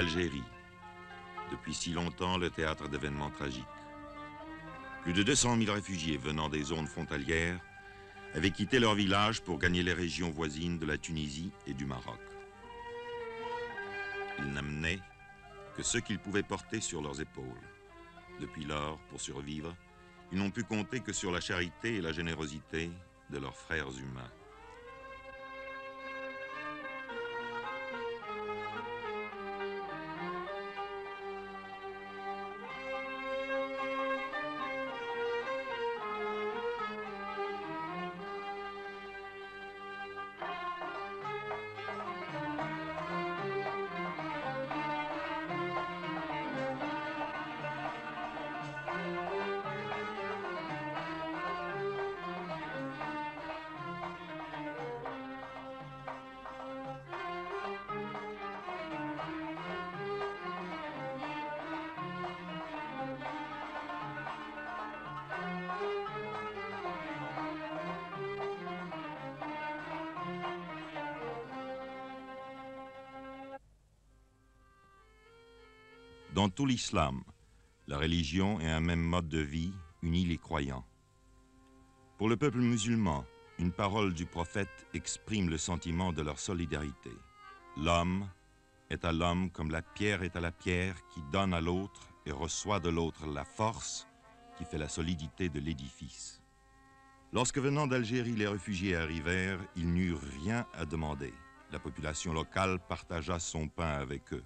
L'Algérie, depuis si longtemps le théâtre d'événements tragiques. Plus de 200 000 réfugiés venant des zones frontalières avaient quitté leur village pour gagner les régions voisines de la Tunisie et du Maroc. Ils n'amenaient que ce qu'ils pouvaient porter sur leurs épaules. Depuis lors, pour survivre, ils n'ont pu compter que sur la charité et la générosité de leurs frères humains. Dans tout l'islam, la religion et un même mode de vie unit les croyants. Pour le peuple musulman, une parole du prophète exprime le sentiment de leur solidarité. L'homme est à l'homme comme la pierre est à la pierre qui donne à l'autre et reçoit de l'autre la force qui fait la solidité de l'édifice. Lorsque venant d'Algérie, les réfugiés arrivèrent, ils n'eurent rien à demander. La population locale partagea son pain avec eux.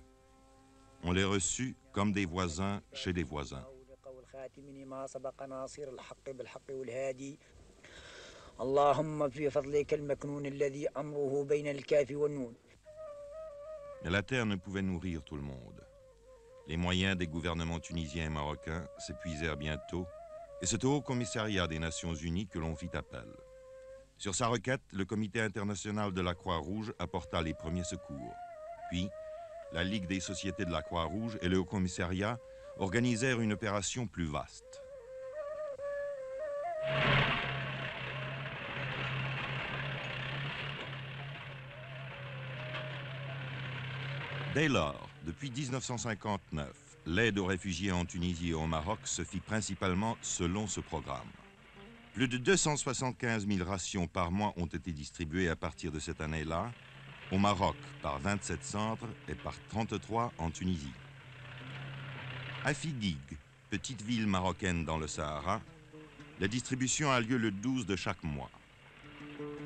On les reçut comme des voisins chez des voisins. Mais la terre ne pouvait nourrir tout le monde. Les moyens des gouvernements tunisiens et marocains s'épuisèrent bientôt, et c'est au Haut-Commissariat des Nations Unies que l'on fit appel. Sur sa requête, le Comité international de la Croix-Rouge apporta les premiers secours. Puis, la Ligue des sociétés de la Croix-Rouge et le Haut-Commissariat organisèrent une opération plus vaste. Dès lors, depuis 1959, l'aide aux réfugiés en Tunisie et au Maroc se fit principalement selon ce programme. Plus de 275 000 rations par mois ont été distribuées à partir de cette année-là, au Maroc par 27 centres et par 33 en Tunisie. À Figuig, petite ville marocaine dans le Sahara, la distribution a lieu le 12 de chaque mois.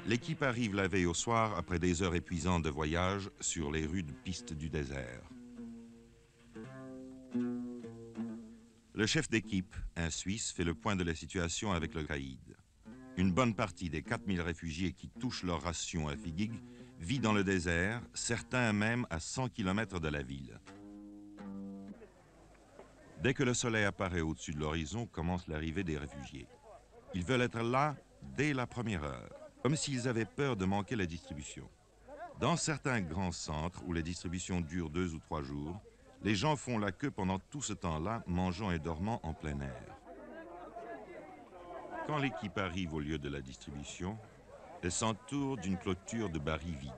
L'équipe arrive la veille au soir après des heures épuisantes de voyage sur les rudes pistes du désert. Le chef d'équipe, un Suisse, fait le point de la situation avec le caïd. Une bonne partie des 4000 réfugiés qui touchent leur ration à Figuig vit dans le désert, certains même à 100 km de la ville. Dès que le soleil apparaît au-dessus de l'horizon, commence l'arrivée des réfugiés. Ils veulent être là dès la première heure, comme s'ils avaient peur de manquer la distribution. Dans certains grands centres où la distribution dure 2 ou 3 jours, les gens font la queue pendant tout ce temps-là, mangeant et dormant en plein air. Quand l'équipe arrive au lieu de la distribution, elle s'entoure d'une clôture de barils vides.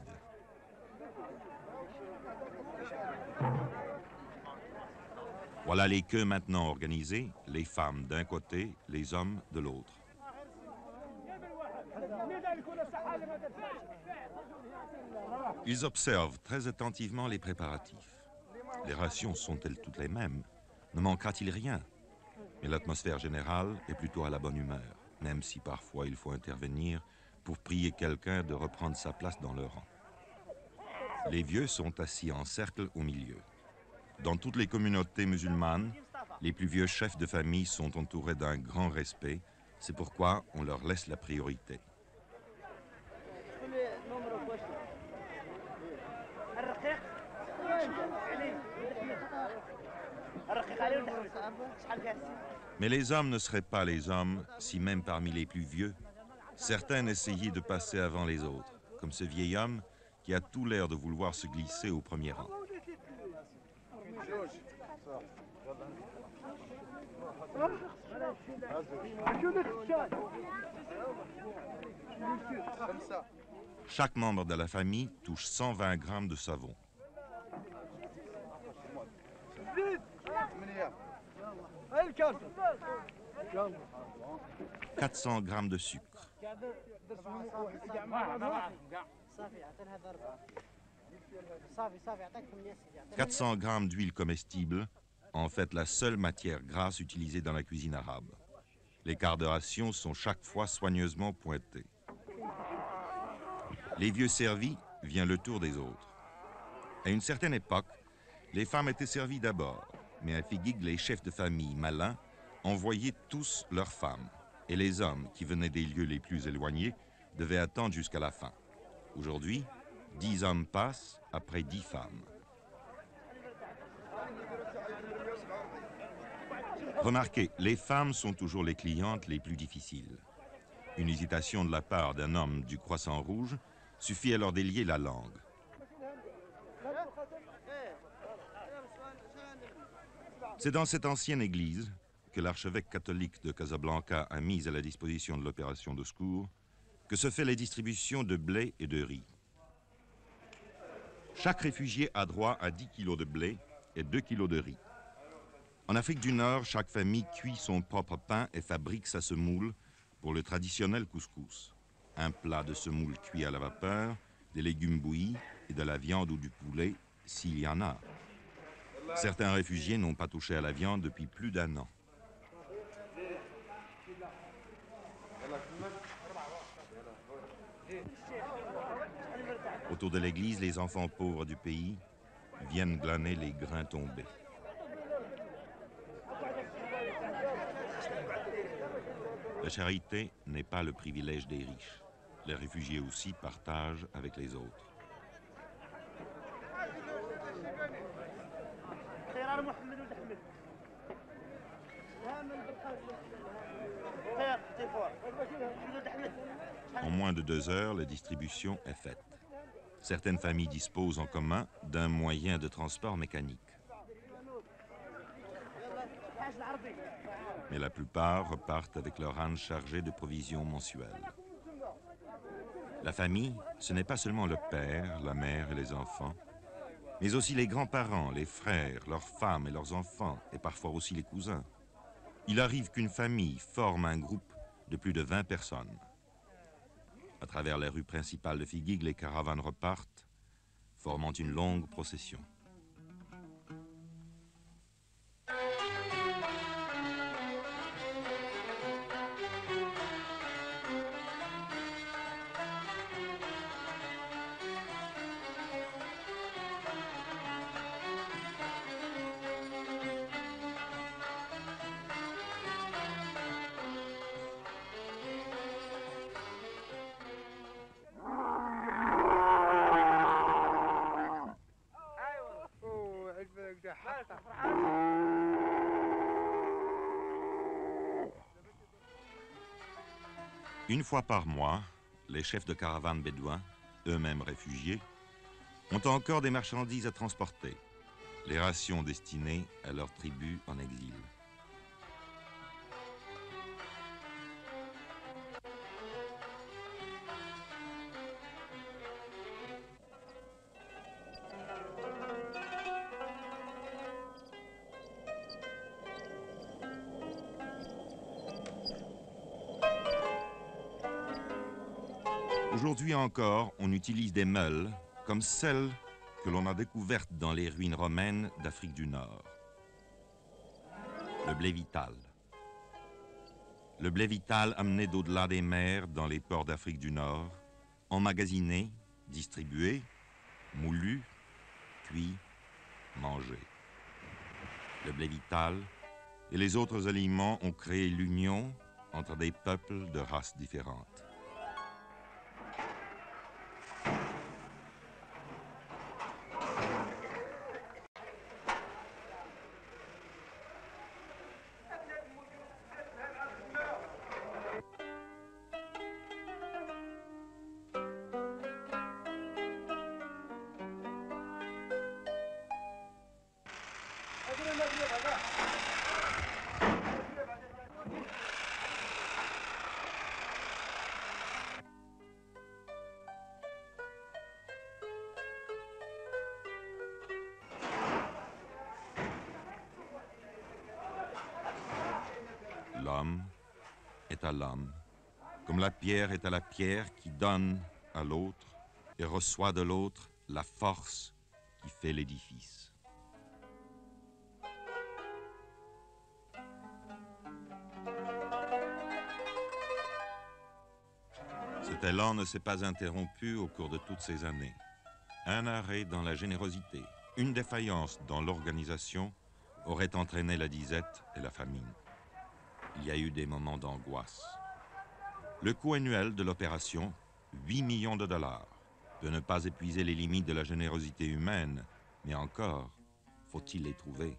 Voilà les queues maintenant organisées, les femmes d'un côté, les hommes de l'autre. Ils observent très attentivement les préparatifs. Les rations sont-elles toutes les mêmes? Ne manquera-t-il rien? Mais l'atmosphère générale est plutôt à la bonne humeur, même si parfois il faut intervenir pour prier quelqu'un de reprendre sa place dans le rang. Les vieux sont assis en cercle au milieu. Dans toutes les communautés musulmanes, les plus vieux chefs de famille sont entourés d'un grand respect. C'est pourquoi on leur laisse la priorité. Mais les hommes ne seraient pas les hommes si même parmi les plus vieux, certains essayaient de passer avant les autres, comme ce vieil homme qui a tout l'air de vouloir se glisser au premier rang. Chaque membre de la famille touche 120 grammes de savon. 400 grammes de sucre, 400 grammes d'huile comestible, en fait la seule matière grasse utilisée dans la cuisine arabe. Les quarts de ration sont chaque fois soigneusement pointés. Les vieux servis, vient le tour des autres. À une certaine époque, les femmes étaient servies d'abord, mais à Figuig, les chefs de famille malins envoyaient tous leurs femmes, et les hommes qui venaient des lieux les plus éloignés devaient attendre jusqu'à la fin. Aujourd'hui, 10 hommes passent après 10 femmes. Remarquez, les femmes sont toujours les clientes les plus difficiles. Une hésitation de la part d'un homme du Croissant Rouge suffit à leur délier la langue. C'est dans cette ancienne église que l'archevêque catholique de Casablanca a mise à la disposition de l'opération de secours que se fait la distribution de blé et de riz. Chaque réfugié a droit à 10 kilos de blé et 2 kilos de riz. En Afrique du Nord, chaque famille cuit son propre pain et fabrique sa semoule pour le traditionnel couscous. Un plat de semoule cuit à la vapeur, des légumes bouillis et de la viande ou du poulet, s'il y en a. Certains réfugiés n'ont pas touché à la viande depuis plus d'1 an. Autour de l'église, les enfants pauvres du pays viennent glaner les grains tombés. La charité n'est pas le privilège des riches. Les réfugiés aussi partagent avec les autres. En moins de 2 heures, la distribution est faite. Certaines familles disposent en commun d'un moyen de transport mécanique. Mais la plupart repartent avec leur âne chargé de provisions mensuelles. La famille, ce n'est pas seulement le père, la mère et les enfants, mais aussi les grands-parents, les frères, leurs femmes et leurs enfants, et parfois aussi les cousins. Il arrive qu'une famille forme un groupe de plus de 20 personnes. À travers les rues principales de Figuig, les caravanes repartent, formant une longue procession. Une fois par mois, les chefs de caravanes bédouins, eux-mêmes réfugiés, ont encore des marchandises à transporter, les rations destinées à leur tribu en exil. Aujourd'hui encore, on utilise des meules comme celles que l'on a découvertes dans les ruines romaines d'Afrique du Nord. Le blé vital. Le blé vital amené d'au-delà des mers dans les ports d'Afrique du Nord, emmagasiné, distribué, moulu, cuit, mangé. Le blé vital et les autres aliments ont créé l'union entre des peuples de races différentes. L'homme est à l'homme, comme la pierre est à la pierre qui donne à l'autre et reçoit de l'autre la force qui fait l'édifice. Cet élan ne s'est pas interrompu au cours de toutes ces années. Un arrêt dans la générosité, une défaillance dans l'organisation aurait entraîné la disette et la famine. Il y a eu des moments d'angoisse. Le coût annuel de l'opération, 8 millions de dollars. De ne pas épuiser les limites de la générosité humaine, mais encore, faut-il les trouver?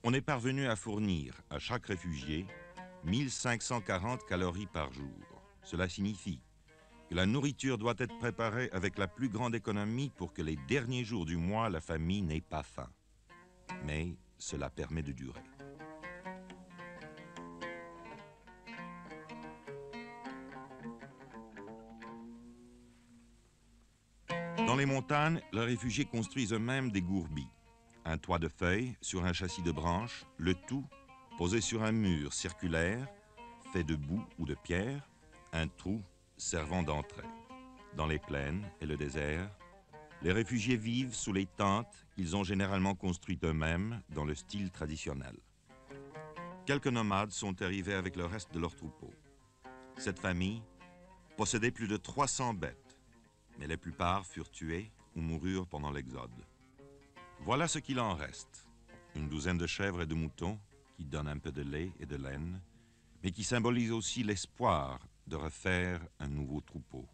On est parvenu à fournir à chaque réfugié 1540 calories par jour. Cela signifie que la nourriture doit être préparée avec la plus grande économie pour que les derniers jours du mois, la famille n'ait pas faim. Mais cela permet de durer. Dans les montagnes, les réfugiés construisent eux-mêmes des gourbis. Un toit de feuilles sur un châssis de branches, le tout posé sur un mur circulaire, fait de boue ou de pierre, un trou servant d'entrée. Dans les plaines et le désert, les réfugiés vivent sous les tentes qu'ils ont généralement construites eux-mêmes dans le style traditionnel. Quelques nomades sont arrivés avec le reste de leur troupeau. Cette famille possédait plus de 300 bêtes, mais la plupart furent tuées ou moururent pendant l'exode. Voilà ce qu'il en reste. Une douzaine de chèvres et de moutons qui donnent un peu de lait et de laine, mais qui symbolisent aussi l'espoir de refaire un nouveau troupeau.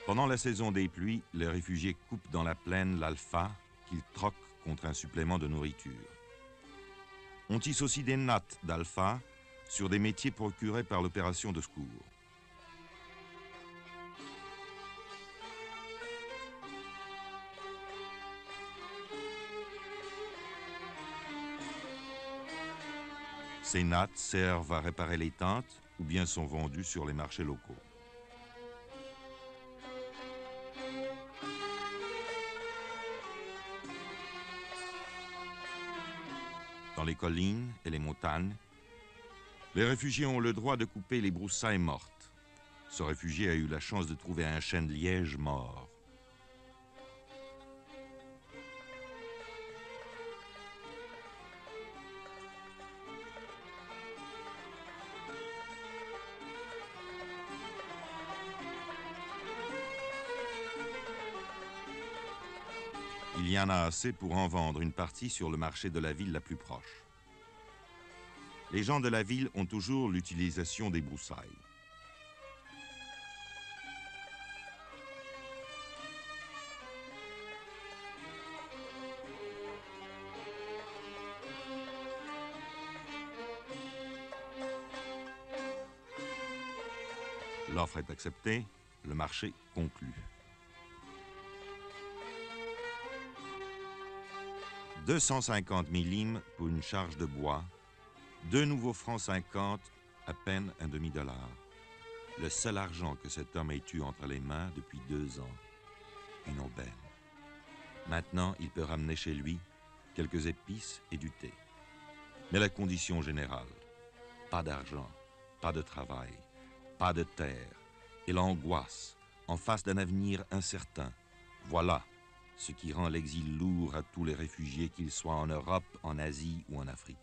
Pendant la saison des pluies, les réfugiés coupent dans la plaine l'alpha qu'ils troquent contre un supplément de nourriture. On tisse aussi des nattes d'alpha sur des métiers procurés par l'opération de secours. Ces nattes servent à réparer les tentes ou bien sont vendues sur les marchés locaux. Dans les collines et les montagnes, les réfugiés ont le droit de couper les broussailles mortes. Ce réfugié a eu la chance de trouver un chêne liège mort. Il y en a assez pour en vendre une partie sur le marché de la ville la plus proche. Les gens de la ville ont toujours l'utilisation des broussailles. L'offre est acceptée, le marché conclu. 250 millim pour une charge de bois, 2 nouveaux francs 50, à peine un demi-dollar. Le seul argent que cet homme ait eu entre les mains depuis 2 ans. Une aubaine. Maintenant, il peut ramener chez lui quelques épices et du thé. Mais la condition générale, pas d'argent, pas de travail, pas de terre, et l'angoisse en face d'un avenir incertain. Voilà ce qui rend l'exil lourd à tous les réfugiés, qu'ils soient en Europe, en Asie ou en Afrique.